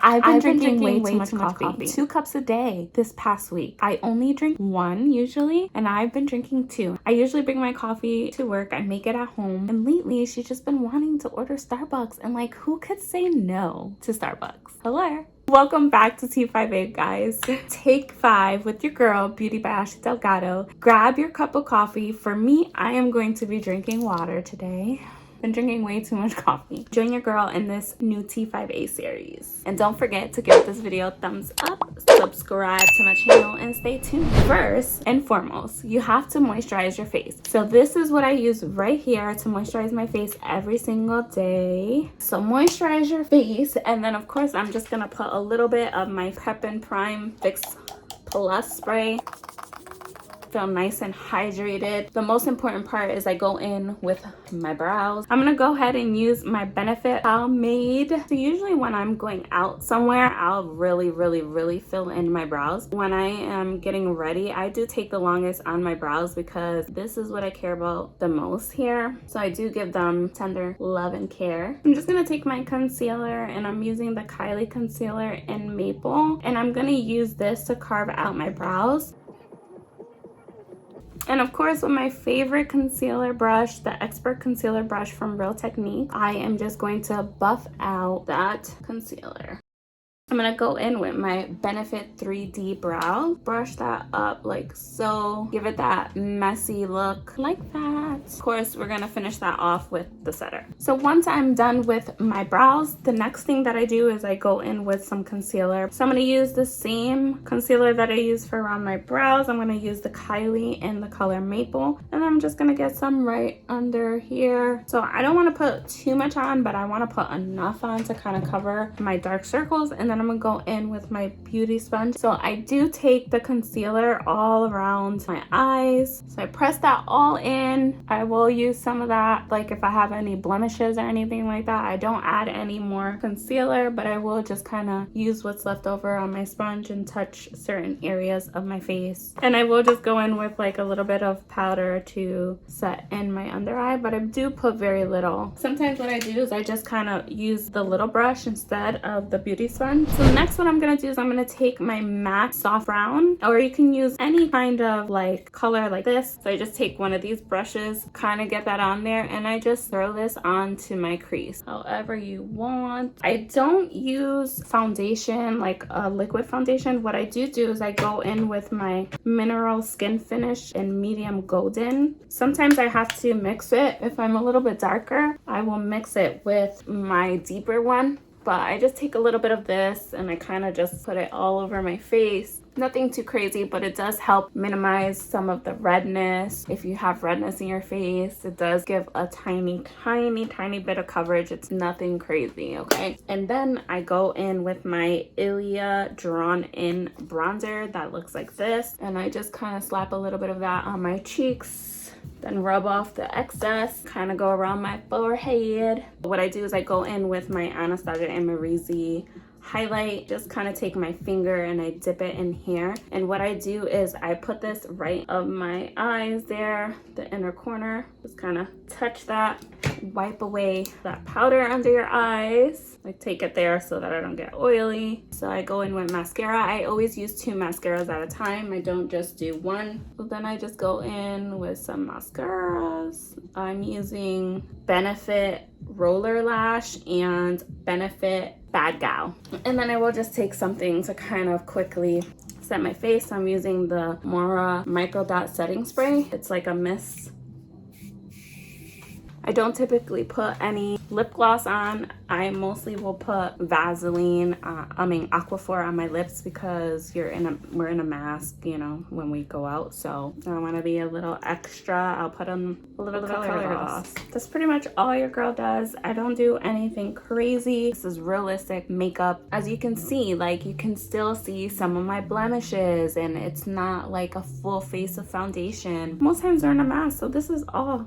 I've been drinking way too much coffee. 2 cups a day this past week. I only drink 1 usually, and I've been drinking 2. I usually bring my coffee to work. I make it at home. And lately, she's just been wanting to order Starbucks. And like, who could say no to Starbucks? Hello. Welcome back to T58, guys. Take 5 with your girl, Beauty by Ashley Delgado. Grab your cup of coffee. For me, I am going to be drinking water today. Been drinking way too much coffee. Join your girl in this new T5A series. And don't forget to give this video a thumbs up, subscribe to my channel, and stay tuned. First and foremost, you have to moisturize your face. So this is what I use right here to moisturize my face every single day. So moisturize your face, and then of course I'm just gonna put a little bit of my Prep and Prime Fix Plus spray. Feel nice and hydrated. The most important part is I go in with my brows. I'm gonna go ahead and use my Benefit Pomade. So usually when I'm going out somewhere, I'll really fill in my brows. When I am getting ready, I do take the longest on my brows because this is what I care about the most here. So I do give them tender love and care. I'm just gonna take my concealer, and I'm using the Kylie concealer in Maple, and I'm gonna use this to carve out my brows. And of course, with my favorite concealer brush, the Expert Concealer Brush from Real Technique, I am just going to buff out that concealer. I'm gonna go in with my Benefit 3D Brow, brush that up like so, give it that messy look like that. Of course, we're gonna finish that off with the setter. So once I'm done with my brows, the next thing that I do is I go in with some concealer. So I'm gonna use the same concealer that I use for around my brows. I'm gonna use the Kylie in the color Maple, and I'm just gonna get some right under here. So I don't wanna put too much on, but I wanna put enough on to kind of cover my dark circles, and then I'm gonna go in with my beauty sponge. So I do take the concealer all around my eyes. So I press that all in. I will use some of that, like if I have any blemishes or anything like that. I don't add any more concealer, but I will just kind of use what's left over on my sponge and touch certain areas of my face. And I will just go in with like a little bit of powder to set in my under eye, but I do put very little. Sometimes what I do is I just kind of use the little brush instead of the beauty sponge. So next what I'm gonna do is I'm gonna take my matte soft brown, or you can use any kind of like color like this. So I just take one of these brushes, kind of get that on there, and I just throw this onto my crease however you want. I don't use foundation, like a liquid foundation. What I do is I go in with my Mineral Skin Finish in medium golden. Sometimes I have to mix it. If I'm a little bit darker, I will mix it with my deeper one. But I just take a little bit of this and I kind of just put it all over my face. Nothing too crazy, but it does help minimize some of the redness. If you have redness in your face, it does give a tiny bit of coverage. It's nothing crazy, okay? And then I go in with my Ilia Drawn In bronzer that looks like this. And I just kind of slap a little bit of that on my cheeks. Then rub off the excess, kind of go around my forehead. What I do is I go in with my Anastasia Amorisi highlight, just kind of take my finger and I dip it in here. And what I do is I put this right of my eyes there, the inner corner, just kind of touch that, wipe away that powder under your eyes. I take it there so that I don't get oily. So I go in with mascara. I always use 2 mascaras at a time. I don't just do one. So then I just go in with some mascaras. I'm using Benefit Roller Lash and Benefit Bad Gal. And then I will just take something to kind of quickly set my face. I'm using the Mora Micro Dot Setting Spray. It's like a mist. I don't typically put any lip gloss on. I mostly will put Vaseline, Aquaphor on my lips because we're in a mask, you know, when we go out. So I want to be a little extra. I'll put on a little color gloss. That's pretty much all your girl does. I don't do anything crazy. This is realistic makeup. As you can see, like you can still see some of my blemishes, and it's not like a full face of foundation. Most times they're in a mask, so this is all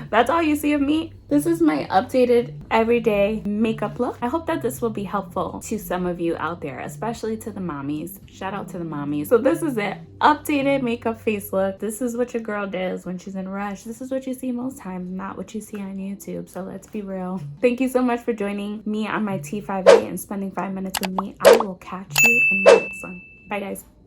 That's all you see of me. This is my updated everyday makeup look. I hope that this will be helpful to some of you out there, especially to the mommies. Shout out to the mommies. So this is it. Updated makeup face look. This is what your girl does when she's in a rush. This is what you see most times, not what you see on YouTube. So let's be real. Thank you so much for joining me on my T5A and spending 5 minutes with me. I will catch you in my next one. Bye guys.